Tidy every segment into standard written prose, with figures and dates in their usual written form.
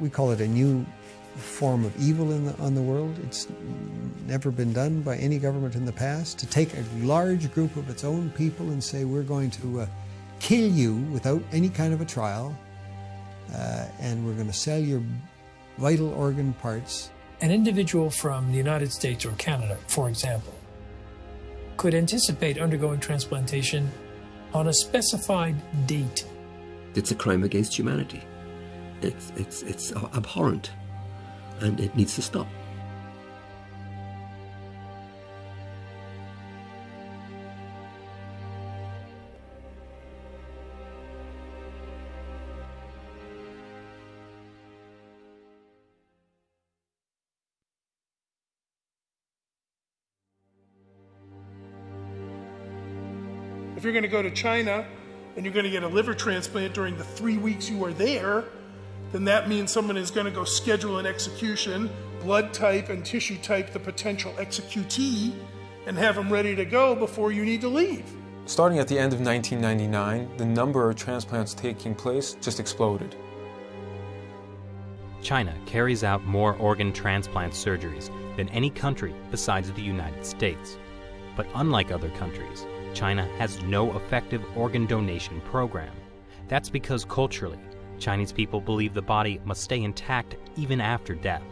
we call it a new form of evil on the world. It's never been done by any government in the past, to take a large group of its own people and say, we're going to kill you without any kind of a trial, and we're going to sell your vital organ parts. An individual from the United States or Canada, for example, could anticipate undergoing transplantation on a specified date. It's a crime against humanity. It's abhorrent, and it needs to stop. If you're going to go to China and you're going to get a liver transplant during the 3 weeks you are there, then that means someone is going to go schedule an execution, blood type and tissue type the potential executee, and have them ready to go before you need to leave. Starting at the end of 1999, the number of transplants taking place just exploded. China carries out more organ transplant surgeries than any country besides the United States. But unlike other countries, China has no effective organ donation program. That's because culturally, Chinese people believe the body must stay intact even after death.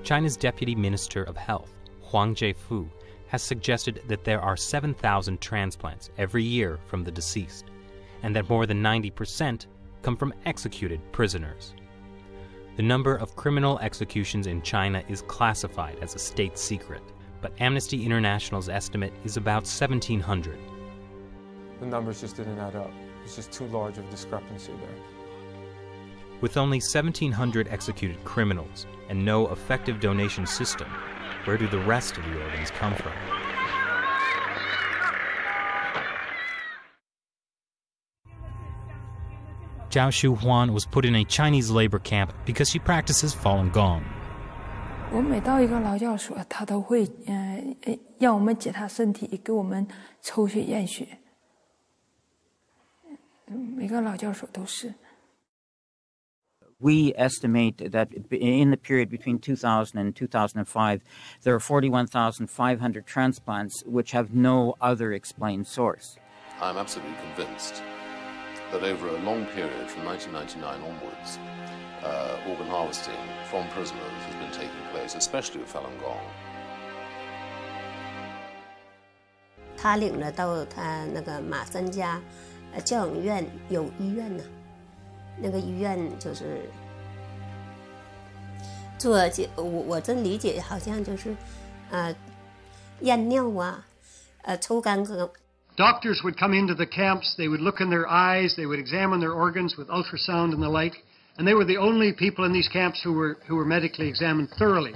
China's Deputy Minister of Health, Huang Zhefu, has suggested that there are 7,000 transplants every year from the deceased, and that more than 90% come from executed prisoners. The number of criminal executions in China is classified as a state secret, but Amnesty International's estimate is about 1,700. The numbers just didn't add up. It's just too large of a discrepancy there. With only 1,700 executed criminals and no effective donation system, where do the rest of the organs come from? Zhao Shuhuan was put in a Chinese labor camp because she practices Falun Gong. 我每到一个劳教所，他都会让我们检查身体，给我们抽血验血。每个劳教所都是。 We estimate that in the period between 2000 and 2005, there are 41,500 transplants which have no other explained source. I'm absolutely convinced that over a long period from 1999 onwards, organ harvesting from prisoners has been taking place, especially with Falun Gong. 他领了到他那个马三家教养院有医院呢。 那个医院就是做，我真理解好像就是验尿啊，抽干戈。 Doctors would come into the camps, they would look in their eyes, they would examine their organs with ultrasound and the like, and they were the only people in these camps who were medically examined thoroughly.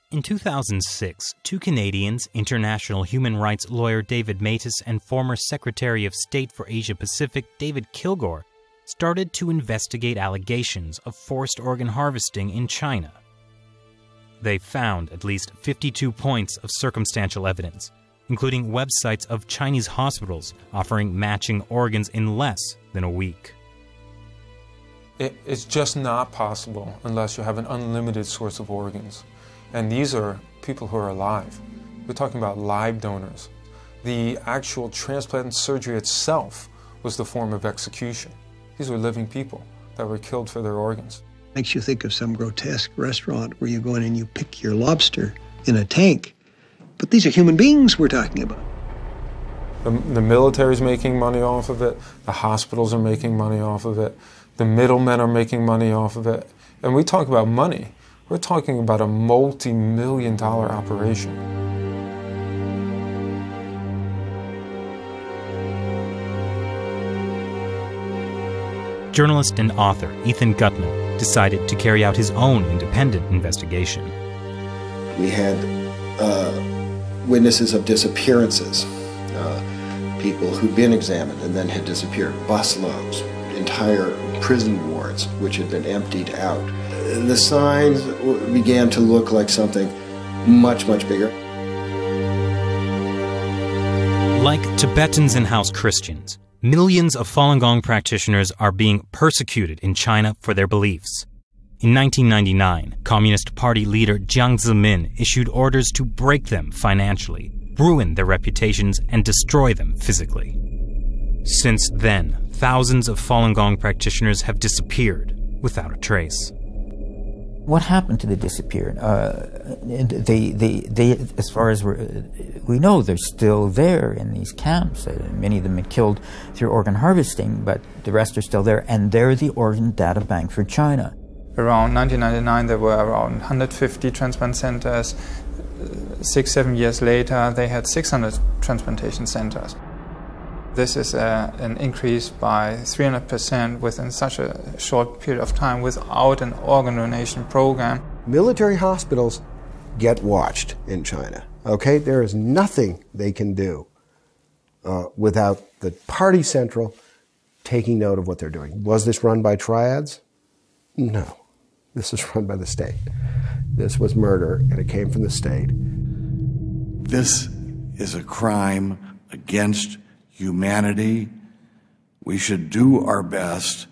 In 2006, two Canadians, international human rights lawyer David Matus and former Secretary of State for Asia-Pacific David Kilgore, started to investigate allegations of forced organ harvesting in China. They found at least 52 points of circumstantial evidence, including websites of Chinese hospitals offering matching organs in less than a week. It's just not possible unless you have an unlimited source of organs. And these are people who are alive. We're talking about live donors. The actual transplant surgery itself was the form of execution. These were living people that were killed for their organs. Makes you think of some grotesque restaurant where you go in and you pick your lobster in a tank. But these are human beings we're talking about. The military's making money off of it. The hospitals are making money off of it. The middlemen are making money off of it. And we talk about money. We're talking about a multi-million-dollar operation. Journalist and author Ethan Gutman decided to carry out his own independent investigation. We had witnesses of disappearances, people who'd been examined and then had disappeared, busloads, entire prison wards which had been emptied out. The signs began to look like something much, much bigger. Like Tibetans and house Christians, Millions of Falun Gong practitioners are being persecuted in China for their beliefs. In 1999, Communist Party leader Jiang Zemin issued orders to break them financially, ruin their reputations, and destroy them physically. Since then, thousands of Falun Gong practitioners have disappeared without a trace. What happened to the disappeared? They, as far as we know, they're still there in these camps. Many of them been killed through organ harvesting, but the rest are still there, and they're the organ data bank for China. Around 1999, there were around 150 transplant centers. 6-7 years later, they had 600 transplantation centers. This is an increase by 300% within such a short period of time without an organ donation program. Military hospitals get watched in China, okay? There is nothing they can do without the party central taking note of what they're doing. Was this run by triads? No. This is run by the state. This was murder, and it came from the state. This is a crime against humanity. We should do our best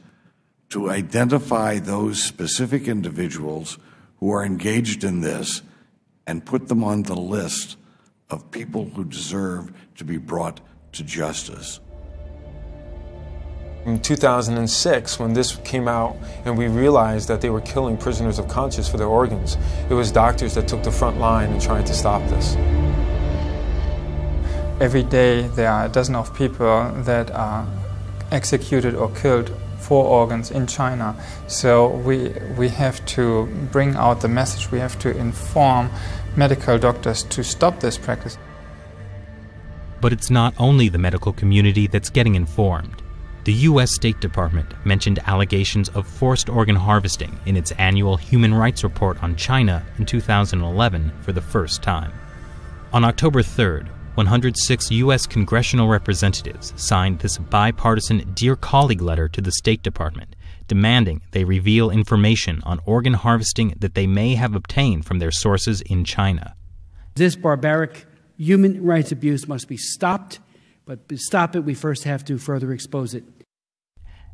to identify those specific individuals who are engaged in this and put them on the list of people who deserve to be brought to justice. In 2006, when this came out and we realized that they were killing prisoners of conscience for their organs, it was doctors that took the front line in trying to stop this. Every day there are a dozen of people that are executed or killed for organs in China. So we have to bring out the message. We have to inform medical doctors to stop this practice. But it's not only the medical community that's getting informed. The U.S. State Department mentioned allegations of forced organ harvesting in its annual Human Rights Report on China in 2011 for the first time. On October 3rd, 106 U.S. congressional representatives signed this bipartisan Dear Colleague letter to the State Department, demanding they reveal information on organ harvesting that they may have obtained from their sources in China. This barbaric human rights abuse must be stopped, but to stop it, we first have to further expose it.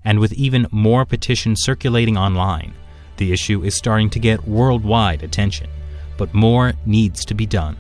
And with even more petitions circulating online, the issue is starting to get worldwide attention. But more needs to be done.